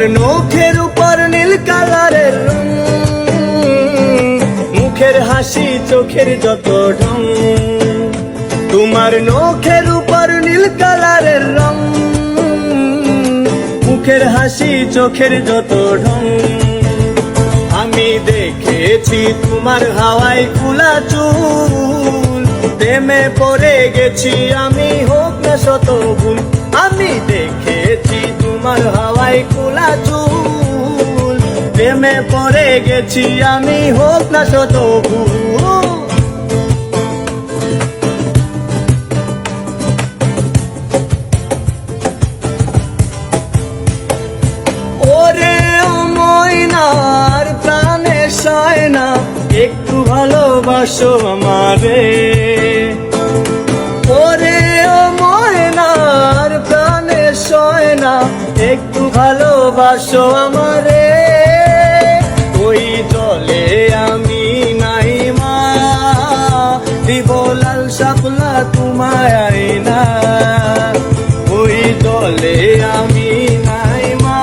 তোমার নখের উপর নীল কালারের রং, মুখের হাসি চোখের যত ঢং। তোমার নখের উপর নীল কালারের রং, মুখের হাসি চোখের যত ঢং। আমি দেখেছি তোমার হাওয়ায় খোলা চুল, প্রেমে পড়ে গেছি আমি হোক না শত ভুল। আমি দেখেছি তোমার হাওয়ায় খোলা চুল, প্রেমে পড়ে গেছি আমি হোক না শত ভুল। ওরে ও ময়নার প্রাণে সয় না, একটু ভালোবাসো আমারে। ওরে ও ময়নার প্রাণে সয় না, একটু ভালোবাসো আমারে। ওই জলে আমি নাই মা, দিব লাল শাপলা তোমায় না। ওই জলে আমি নাই মা,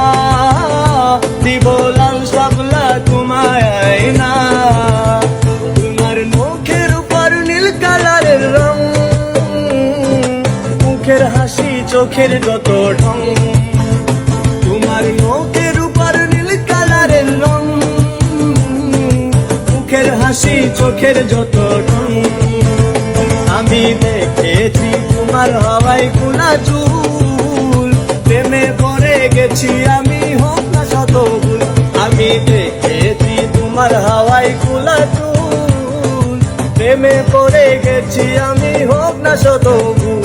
দিব লাল শাপলা তোমায় না। তোমার মুখের উপর নীল কালারের রং, মুখের হাসি চোখের যত ঢং। তোমার মুখের উপর নীল কালারের রং, মুখের হাসি চোখের যত ঢং। আমি দেখেছি তোমার হাওয়ায় খোলা চুল, প্রেমে পড়ে গেছি আমি হোক না শত ভুল। আমি দেখেছি তোমার হাওয়ায় খোলা চুল, প্রেমে পড়ে গেছি আমি হোক না শত ভুল।